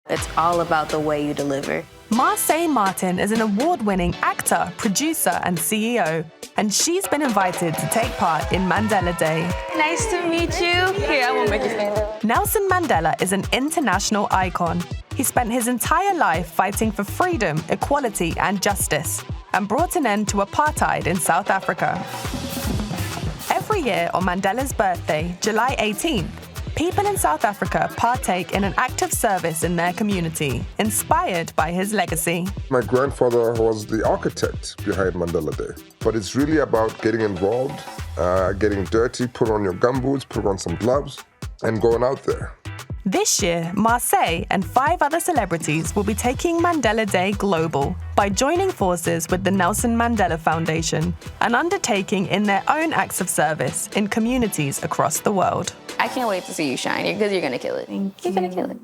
It's all about the way you deliver. Marsai Martin is an award-winning actor, producer, and CEO, and she's been invited to take part in Mandela Day. Nice to meet you. Here, I won't make you stand up. Nelson Mandela is an international icon. He spent his entire life fighting for freedom, equality, and justice, and brought an end to apartheid in South Africa. Every year on Mandela's birthday, July 18th, people in South Africa partake in an act of service in their community, inspired by his legacy. My grandfather was the architect behind Mandela Day, but it's really about getting involved, getting dirty, put on your gumboots, put on some gloves, and going out there. This year, Marsai and 5 other celebrities will be taking Mandela Day global by joining forces with the Nelson Mandela Foundation and undertaking in their own acts of service in communities across the world. I can't wait to see you shine because you're gonna kill it. You're gonna kill it.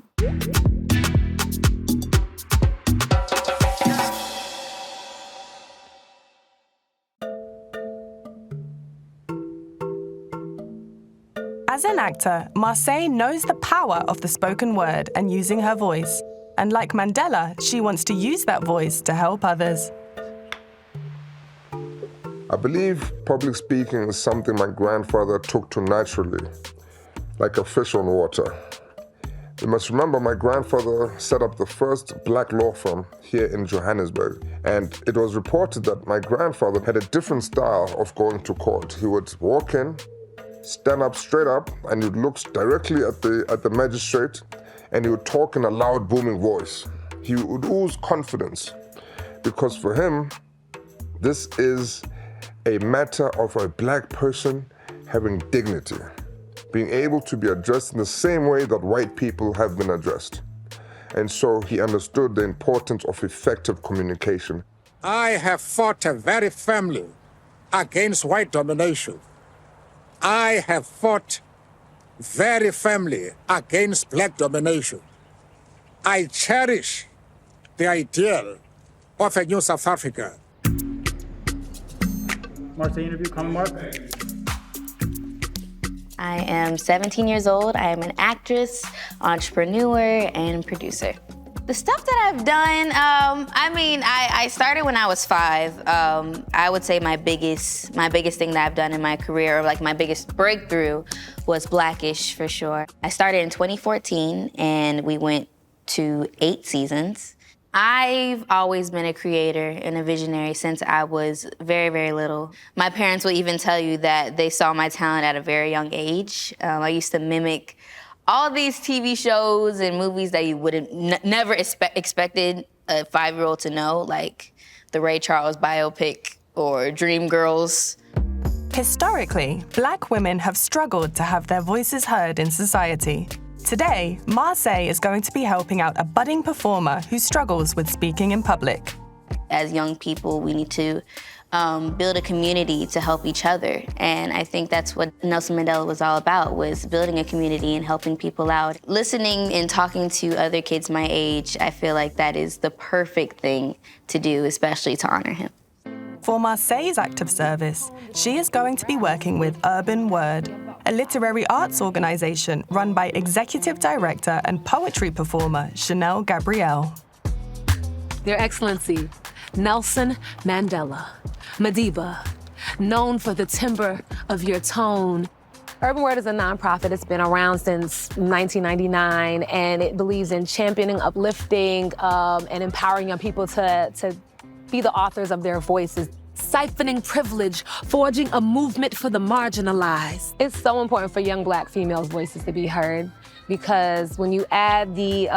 As an actor, Marsai knows the power of the spoken word and using her voice. And like Mandela, she wants to use that voice to help others. I believe public speaking is something my grandfather took to naturally, like a fish on water. You must remember my grandfather set up the first black law firm here in Johannesburg, and it was reported that my grandfather had a different style of going to court. He would walk in, stand up straight up, and you'd look directly at the magistrate, and he would talk in a loud, booming voice. He would ooze confidence, because for him, this is a matter of a black person having dignity, being able to be addressed in the same way that white people have been addressed. And so he understood the importance of effective communication. I have fought very firmly against white domination. I have fought very firmly against black domination. I cherish the ideal of a new South Africa. Marsai interview, come Mark. I am 17 years old. I am an actress, entrepreneur, and producer. The stuff that I've done, I started when I was 5. I would say my biggest thing that I've done in my career, or like my biggest breakthrough, was Blackish for sure. I started in 2014, and we went to 8 seasons. I've always been a creator and a visionary since I was very, very little. My parents will even tell you that they saw my talent at a very young age. I used to mimic all these TV shows and movies that you wouldn't never expected a 5-year-old to know, like the Ray Charles biopic or Dreamgirls. Historically, black women have struggled to have their voices heard in society. Today, Marsai is going to be helping out a budding performer who struggles with speaking in public. As young people, we need to build a community to help each other. And I think that's what Nelson Mandela was all about, was building a community and helping people out. Listening and talking to other kids my age, I feel like that is the perfect thing to do, especially to honor him. For Marsai's act of service, she is going to be working with Urban Word, a literary arts organization run by executive director and poetry performer Chanel Gabrielle. Their Excellency, Nelson Mandela, Madiba, known for the timbre of your tone. Urban Word is a nonprofit. It's been around since 1999, and it believes in championing, uplifting, and empowering young people to be the authors of their voices. Siphoning privilege, forging a movement for the marginalized. It's so important for young black females' voices to be heard, because when you add the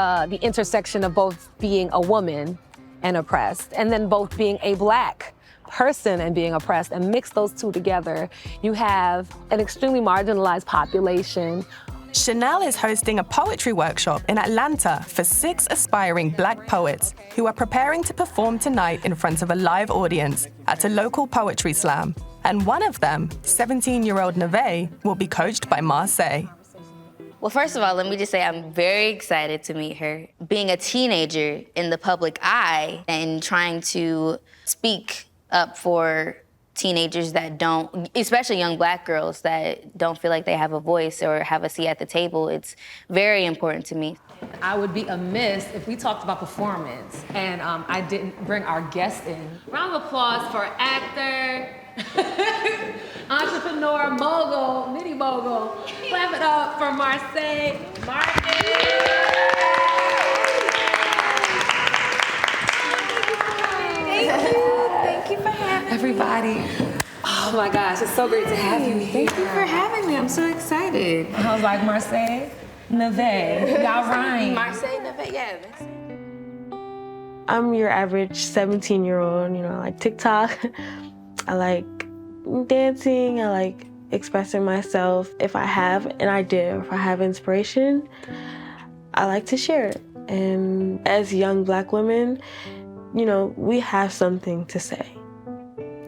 intersection of both being a woman and oppressed, and then both being a black person and being oppressed, and mix those two together, you have an extremely marginalized population. Chanel is hosting a poetry workshop in Atlanta for 6 aspiring black poets who are preparing to perform tonight in front of a live audience at a local poetry slam. And one of them, 17-year-old Neve, will be coached by Marsai. Well, first of all, let me just say I'm very excited to meet her. Being a teenager in the public eye and trying to speak up for teenagers that don't, especially young Black girls that don't feel like they have a voice or have a seat at the table. It's very important to me. I would be amiss if we talked about performance and I didn't bring our guest in. Round of applause for actor, entrepreneur, mogul, mini mogul. Clap it up for Marsai Martin. Thank you for having me. Everybody. Oh my gosh, it's so great to have you here. Thank you for having me. I'm so excited. I was like, Marsai, Neve, y'all rhyme. Marsai, Neve, yeah. I'm your average 17-year-old, I like TikTok. I like dancing. I like expressing myself. If I have an idea, if I have inspiration, I like to share it. And as young Black women, we have something to say.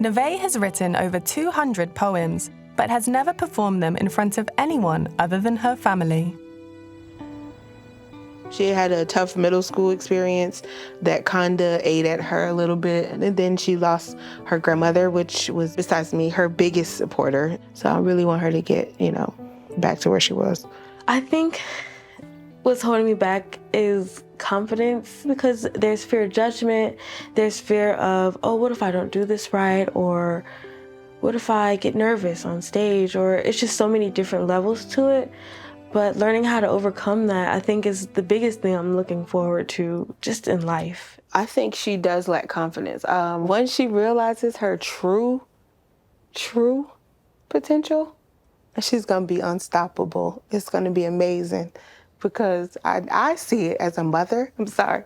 Neve has written over 200 poems, but has never performed them in front of anyone other than her family. She had a tough middle school experience that kinda ate at her a little bit. And then she lost her grandmother, which was, besides me, her biggest supporter. So I really want her to get, back to where she was. I think what's holding me back is confidence, because there's fear of judgment, there's fear of, oh, what if I don't do this right, or what if I get nervous on stage, or it's just so many different levels to it. But learning how to overcome that, I think, is the biggest thing I'm looking forward to just in life. I think she does lack confidence. Once she realizes her true potential, she's gonna be unstoppable. It's gonna be amazing. Because I see it as a mother. I'm sorry.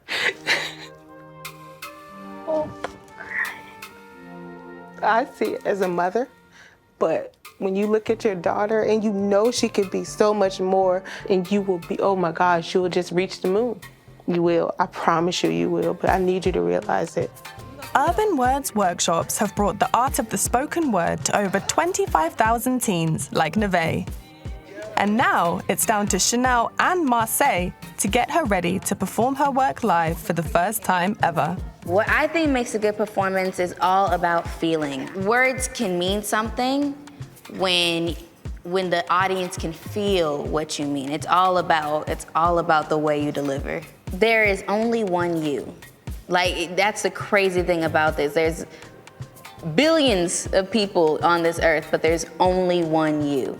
I see it as a mother, but when you look at your daughter and she could be so much more, and you will be, oh my gosh, you will just reach the moon. You will, I promise you will, but I need you to realize it. Urban Words workshops have brought the art of the spoken word to over 25,000 teens like Neve. And now it's down to Chanel and Marsai to get her ready to perform her work live for the first time ever. What I think makes a good performance is all about feeling. Words can mean something when the audience can feel what you mean. It's all about the way you deliver. There is only one you. Like, that's the crazy thing about this. There's billions of people on this earth, but there's only one you.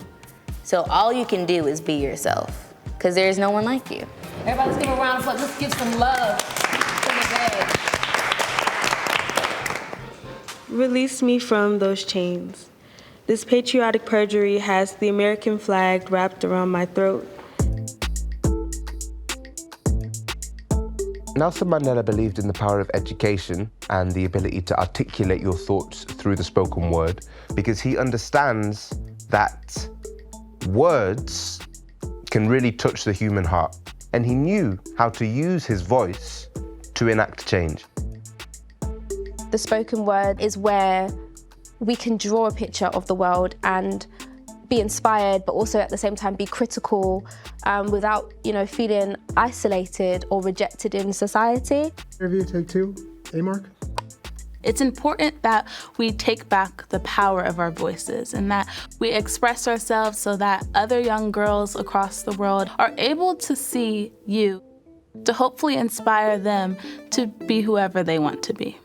So all you can do is be yourself, because there's no one like you. Everybody, let's give a round of applause. Let's give some love to Neve. Release me from those chains. This patriotic perjury has the American flag wrapped around my throat. Nelson Mandela believed in the power of education and the ability to articulate your thoughts through the spoken word, because he understands that words can really touch the human heart. And he knew how to use his voice to enact change. The spoken word is where we can draw a picture of the world and be inspired, but also at the same time be critical without, feeling isolated or rejected in society. Interview take 2, A-Mark. It's important that we take back the power of our voices and that we express ourselves so that other young girls across the world are able to see you, to hopefully inspire them to be whoever they want to be.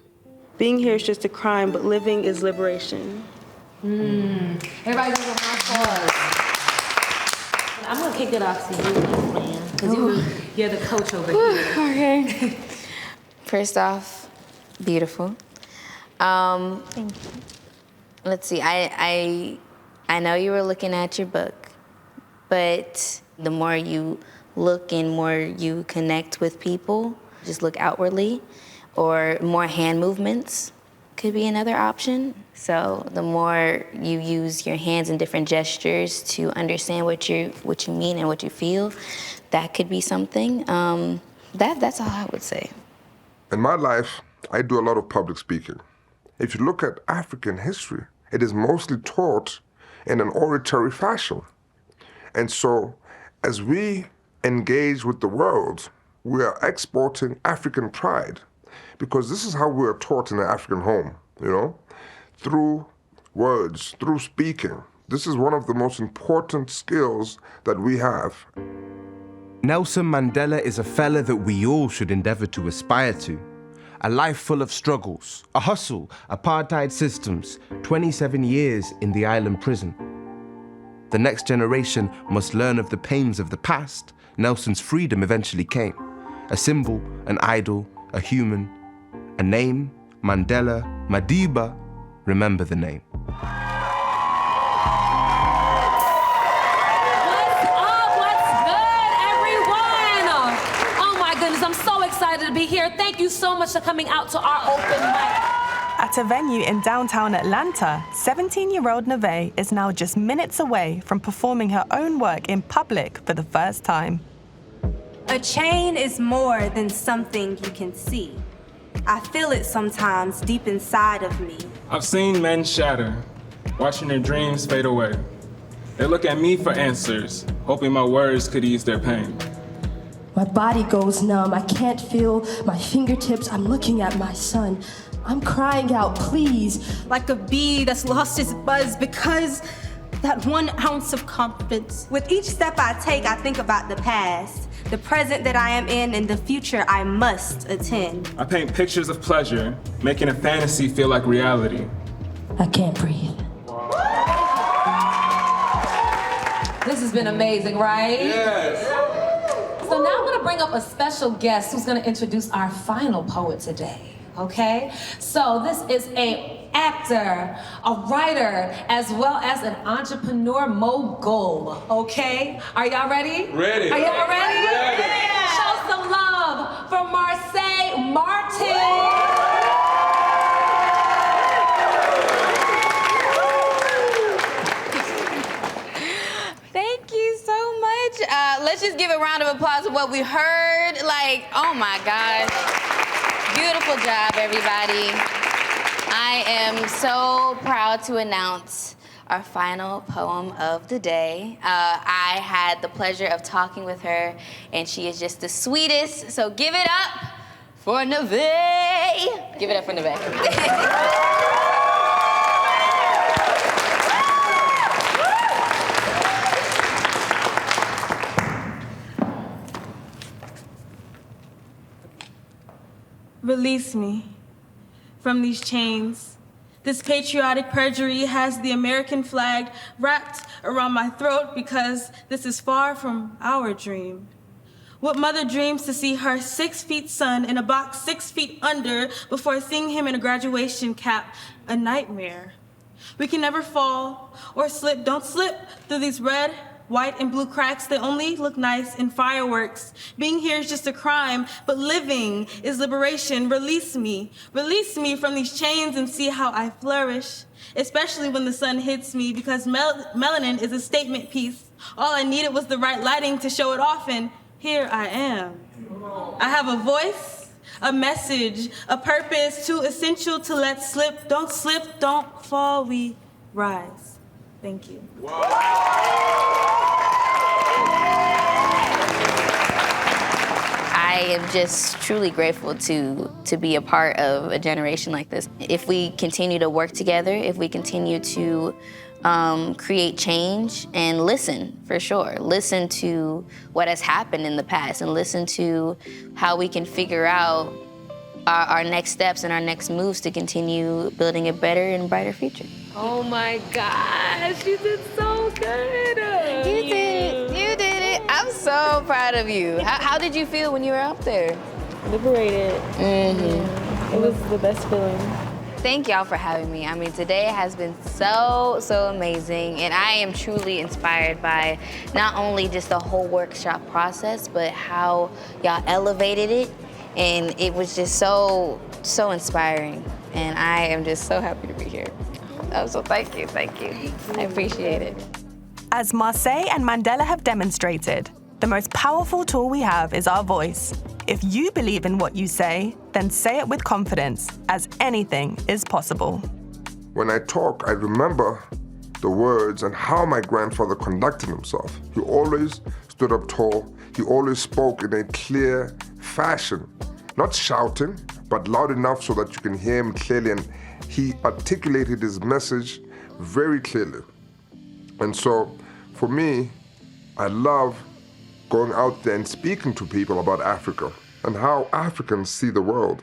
Being here is just a crime, but living is liberation. Everybody give a round of applause. I'm gonna kick it off to you, man, because you're the coach over here. Okay. First off, beautiful. Thank you. Let's see, I know you were looking at your book, but the more you look and more you connect with people, just look outwardly, or more hand movements could be another option. So the more you use your hands and different gestures to understand what you mean and what you feel, that could be something. That's all I would say. In my life, I do a lot of public speaking. If you look at African history, it is mostly taught in an oratory fashion. And so, as we engage with the world, we are exporting African pride, because this is how we are taught in an African home, through words, through speaking. This is one of the most important skills that we have. Nelson Mandela is a fella that we all should endeavour to aspire to. A life full of struggles, a hustle, apartheid systems, 27 years in the island prison. The next generation must learn of the pains of the past. Nelson's freedom eventually came. A symbol, an idol, a human, a name, Mandela, Madiba, remember the name. To be here. Thank you so much for coming out to our open mic. At a venue in downtown Atlanta, 17-year-old Neve is now just minutes away from performing her own work in public for the first time. A chain is more than something you can see. I feel it sometimes deep inside of me. I've seen men shatter, watching their dreams fade away. They look at me for answers, hoping my words could ease their pain. My body goes numb, I can't feel my fingertips, I'm looking at my son. I'm crying out, please. Like a bee that's lost its buzz because that 1 ounce of confidence. With each step I take, I think about the past, the present that I am in, and the future I must attend. I paint pictures of pleasure, making a fantasy feel like reality. I can't breathe. This has been amazing, right? Yes. So now I'm gonna bring up a special guest who's gonna introduce our final poet today, okay? So this is an actor, a writer, as well as an entrepreneur mogul, okay? Are y'all ready? Ready. Are y'all ready? Ready. Show some love for Marsai Martin. Let's just give a round of applause for what we heard. Like, oh my gosh. Beautiful job, everybody. I am so proud to announce our final poem of the day. I had the pleasure of talking with her, and she is just the sweetest. So give it up for Neve. Give it up for Neve. Release me from these chains. This patriotic perjury has the American flag wrapped around my throat because this is far from our dream. What mother dreams to see her 6 feet son in a box 6 feet under before seeing him in a graduation cap? A nightmare. We can never fall or slip. Don't slip through these red, white, and blue cracks. They only look nice in fireworks. Being here is just a crime, but living is liberation. Release me from these chains and see how I flourish, especially when the sun hits me, because melanin is a statement piece. All I needed was the right lighting to show it off, and here I am. I have a voice, a message, a purpose too essential to let slip. Don't slip, don't fall, we rise. Thank you. I am just truly grateful to be a part of a generation like this. If we continue to work together, if we continue to create change and listen, for sure. Listen to what has happened in the past and listen to how we can figure out our next steps and our next moves to continue building a better and brighter future. Oh my gosh, you did so good. You did it. I'm so proud of you. How did you feel when you were up there? Liberated. Mm-hmm. It was the best feeling. Thank y'all for having me. I mean, today has been so amazing, and I am truly inspired by not only just the whole workshop process, but how y'all elevated it, and it was just so inspiring, and I am just so happy to be here. So thank you. I appreciate it. As Marsai and Mandela have demonstrated, the most powerful tool we have is our voice. If you believe in what you say, then say it with confidence, as anything is possible. When I talk, I remember the words and how my grandfather conducted himself. He always stood up tall. He always spoke in a clear fashion, not shouting, but loud enough so that you can hear him clearly. And he articulated his message very clearly. And so, for me, I love going out there and speaking to people about Africa and how Africans see the world.